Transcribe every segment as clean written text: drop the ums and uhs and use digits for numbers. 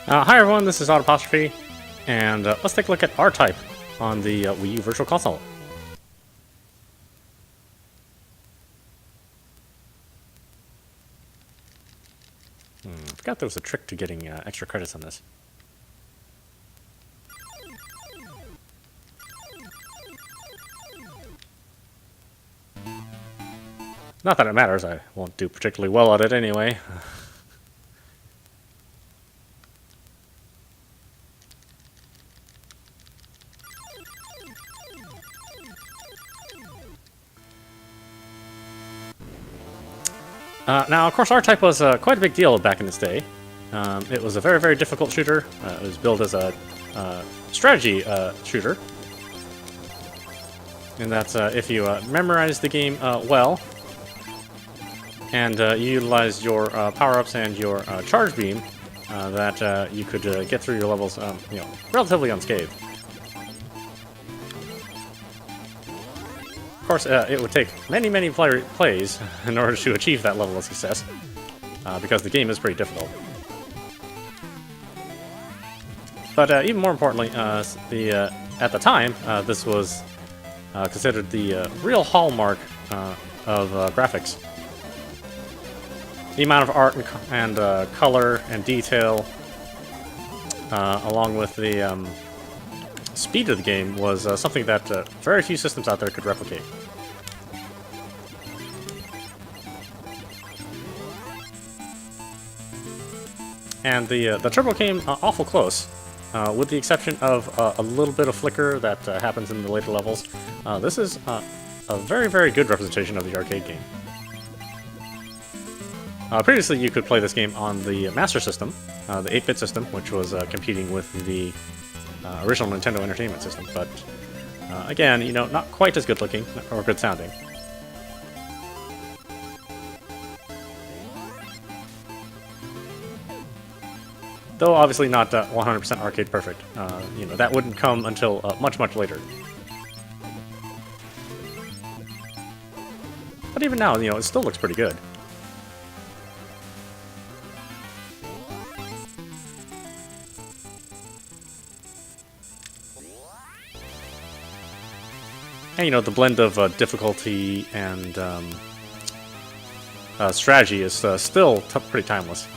Hi everyone, this is audap, and let's take a look at R-Type on the Wii U Virtual Console. I forgot there was a trick to getting extra credits on this. Not that it matters, I won't do particularly well at it anyway. Now, of course, R-Type was quite a big deal back in its day. It was a very, very difficult shooter. It was built as a strategy shooter. And that's if you memorize the game well, and you utilize your power-ups and your charge beam, that you could get through your levels, relatively unscathed. Of course, it would take many, many plays in order to achieve that level of success, because the game is pretty difficult. But even more importantly, at the time, this was considered the real hallmark of graphics. The amount of art and color and detail, along with the speed of the game, was something that very few systems out there could replicate. And the turbo came awful close, with the exception of a little bit of flicker that happens in the later levels. This is a very, very good representation of the arcade game. Previously, you could play this game on the Master System, the 8-bit system, which was competing with the original Nintendo Entertainment System, but again, not quite as good looking or good sounding. Though obviously not 100% arcade perfect. That wouldn't come until much, much later. But even now, it still looks pretty good. And the blend of difficulty and strategy is still pretty timeless.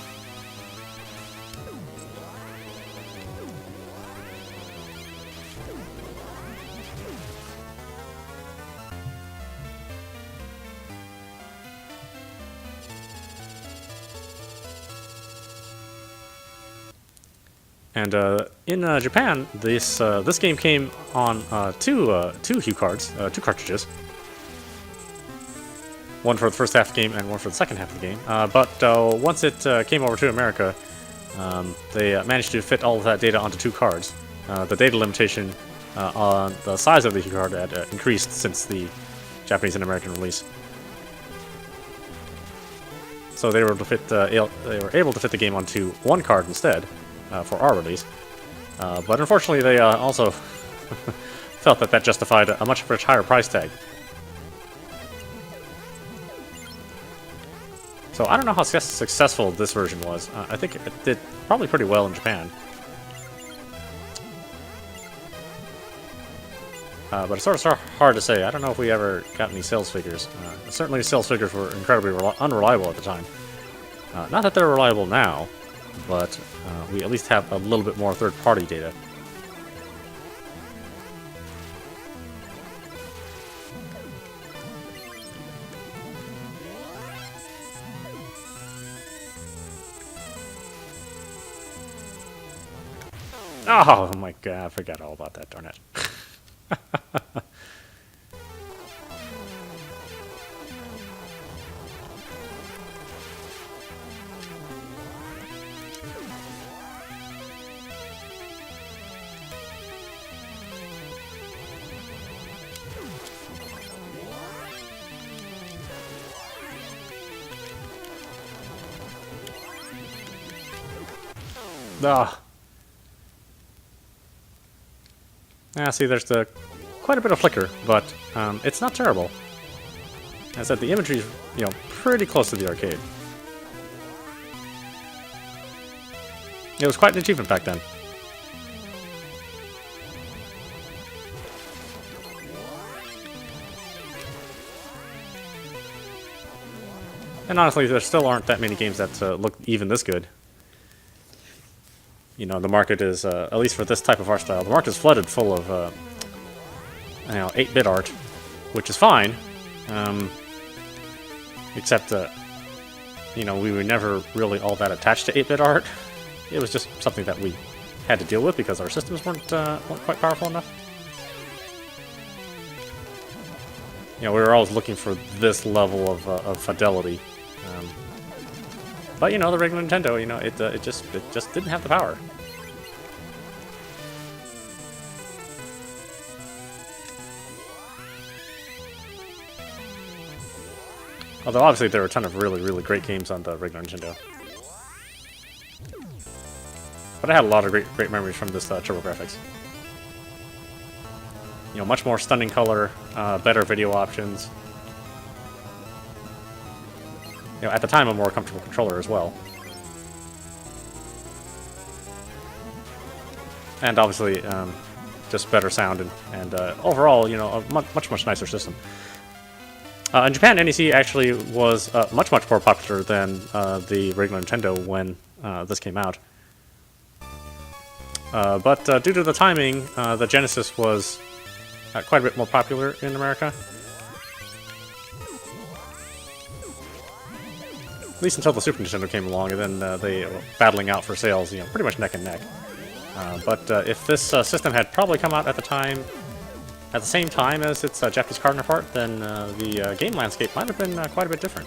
And in Japan, this game came on two HUE cards, two cartridges. One for the first half of the game and one for the second half of the game. But once it came over to America, they managed to fit all of that data onto two cards. The data limitation on the size of the HUE card had increased since the Japanese and American release. So they were able to fit the game onto one card instead. For our release. But unfortunately, they also felt that justified a much higher price tag. So I don't know how successful this version was. I think it did probably pretty well in Japan. but it's sort of hard to say. I don't know if we ever got any sales figures. Certainly sales figures were incredibly unreliable at the time. Not that they're reliable now, but we at least have a little bit more third-party data. Oh my god, I forgot all about that, darn it. Ah. See, there's quite a bit of flicker, but it's not terrible. As I said, the imagery is, pretty close to the arcade. It was quite an achievement back then. And honestly, there still aren't that many games that look even this good. The market is, at least for this type of art style, the market is flooded full of, 8-bit art, which is fine, except, we were never really all that attached to 8-bit art. It was just something that we had to deal with because our systems weren't quite powerful enough. We were always looking for this level of fidelity. But the regular Nintendo, it just didn't have the power. Although obviously there were a ton of really, really great games on the regular Nintendo. But I had a lot of great memories from this TurboGrafx. Much more stunning color, better video options. At the time, a more comfortable controller as well. And obviously, just better sound and overall, a much nicer system. In Japan, NEC actually was much more popular than the regular Nintendo when this came out. But due to the timing, the Genesis was quite a bit more popular in America. At least until the Super Nintendo came along, and then they were battling out for sales, pretty much neck and neck. But if this system had probably come out at the same time as its Japanese counterpart, then the game landscape might have been quite a bit different.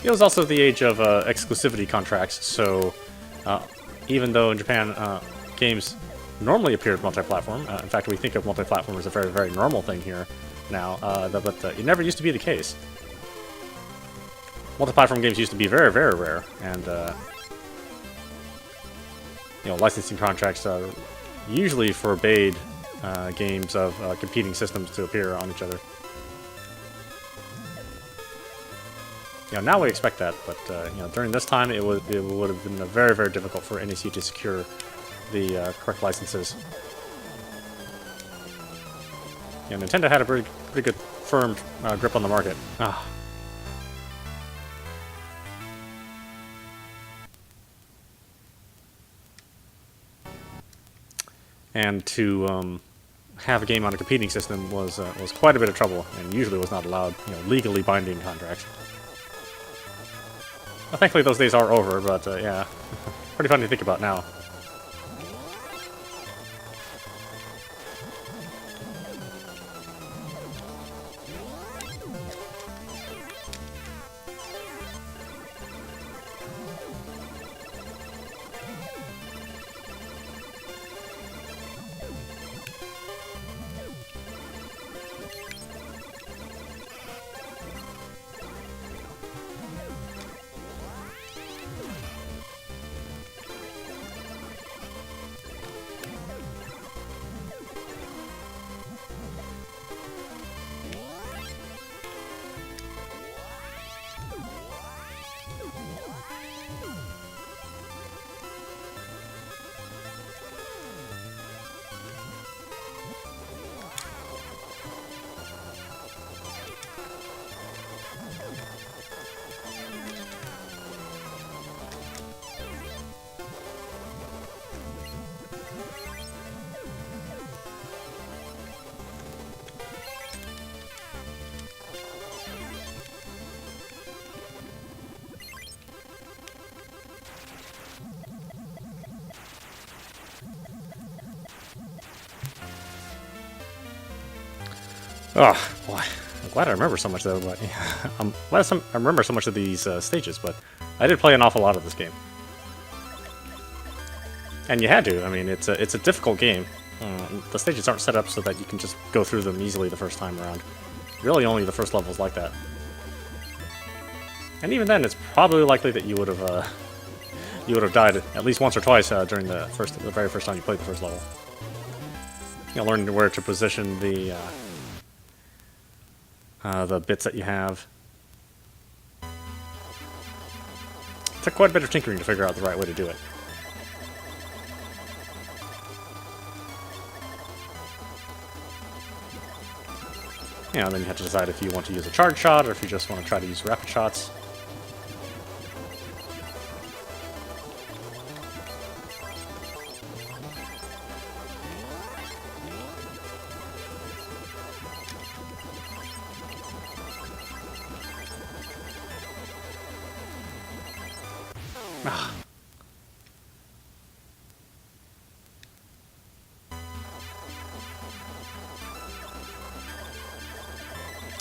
It was also the age of exclusivity contracts, so even though in Japan games normally appeared multi-platform, in fact we think of multi-platform as a very, very normal thing here now, but it never used to be the case. Multi-platform games used to be very, very rare, and licensing contracts usually forbade games of competing systems to appear on each other. Now we expect that, but during this time it would have been very, very difficult for NEC to secure the correct licenses. Nintendo had a pretty good firm grip on the market. And to have a game on a competing system was quite a bit of trouble, and usually was not allowed legally binding contracts. Well, thankfully those days are over, but yeah, pretty fun to think about now. Oh, boy. I'm glad I remember so much, though, but yeah, I'm glad I remember so much of these stages, but I did play an awful lot of this game. And you had to. I mean, it's a difficult game. The stages aren't set up so that you can just go through them easily the first time around. Really, only the first level's like that. And even then, it's probably likely that you would have died at least once or twice during the very first time you played the first level. You know, learning where to position the bits that you have. It took quite a bit of tinkering to figure out the right way to do it. You know, then you have to decide if you want to use a charge shot or if you just want to try to use rapid shots.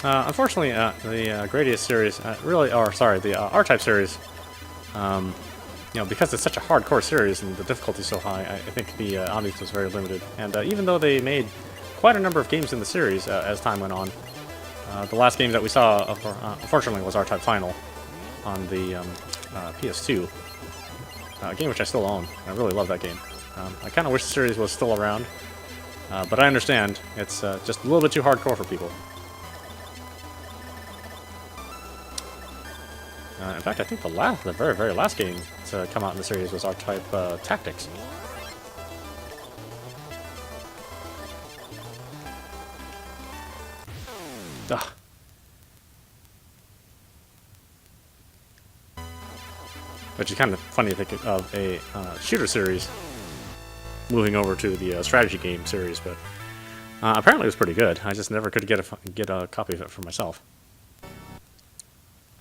Unfortunately, the Gradius series, the R-Type series, you know, because it's such a hardcore series and the difficulty is so high, I think the audience was very limited. And even though they made quite a number of games in the series as time went on, the last game that we saw, unfortunately, was R-Type Final on the PS2, a game which I still own. I really love that game. I kind of wish the series was still around, but I understand it's just a little bit too hardcore for people. In fact, I think the very last game to come out in the series was R-Type Tactics. Ugh. Which is kind of funny to think of a shooter series moving over to the strategy game series, but apparently it was pretty good. I just never could get a copy of it for myself.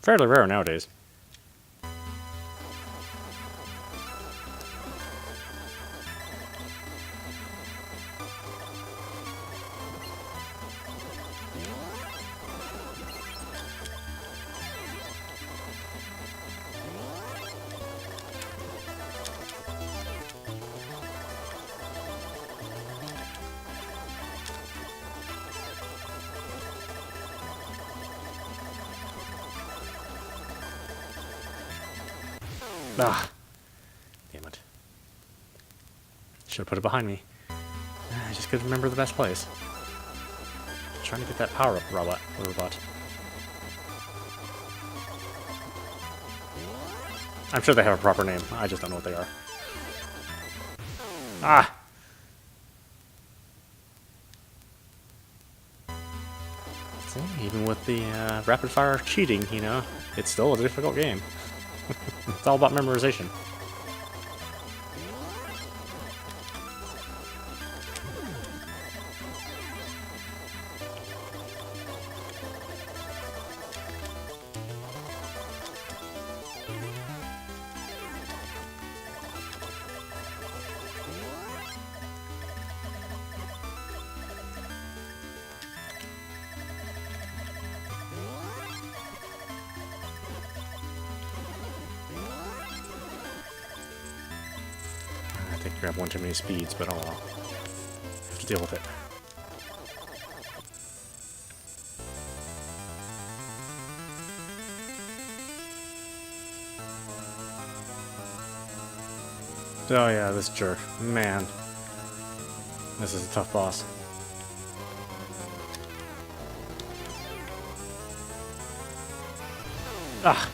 Fairly rare nowadays. Ah, damn it. Should have put it behind me. I just couldn't remember the best place. Trying to get that power-up robot. I'm sure they have a proper name. I just don't know what they are. Ah! See, even with the rapid-fire cheating, you know, it's still a difficult game. It's all about memorization. I think I grab one too many speeds, but oh well. Have to deal with it. Oh yeah, this jerk. Man. This is a tough boss. Ah!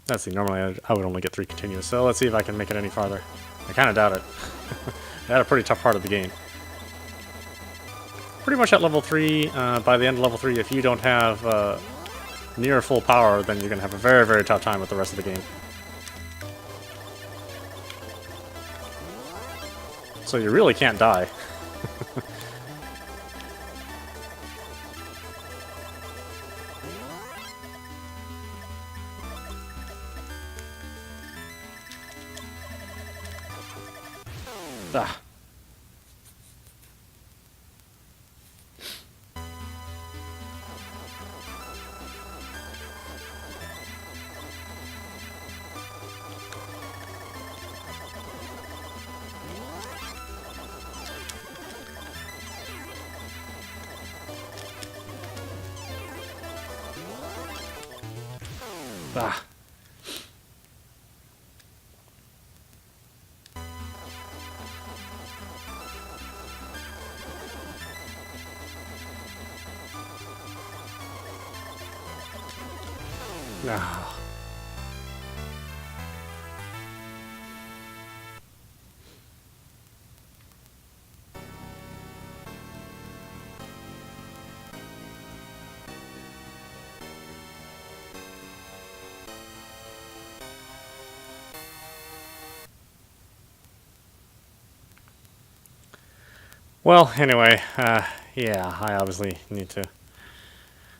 Let's see, normally I would only get 3 continuous, so let's see if I can make it any farther. I kind of doubt it. I had a pretty tough part of the game. Pretty much at level 3, by the end of level 3, if you don't have near full power, then you're going to have a very, very tough time with the rest of the game. So you really can't die. Ah. Ah. Ah. Well, anyway, yeah, I obviously need to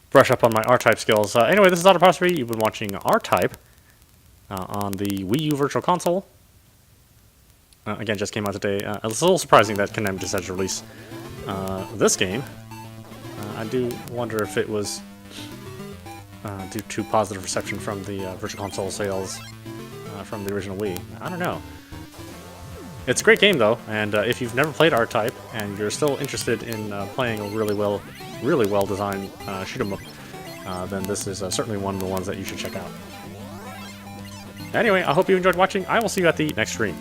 brush up on my R-Type skills. Anyway, this is audap. You've been watching R-Type on the Wii U Virtual Console. Again, just came out today. It's a little surprising that Konami decided to release this game. I do wonder if it was due to positive reception from the Virtual Console sales from the original Wii. I don't know. It's a great game though, and if you've never played R-Type and you're still interested in playing a really well designed shoot 'em up, then this is certainly one of the ones that you should check out. Anyway, I hope you enjoyed watching. I will see you at the next stream.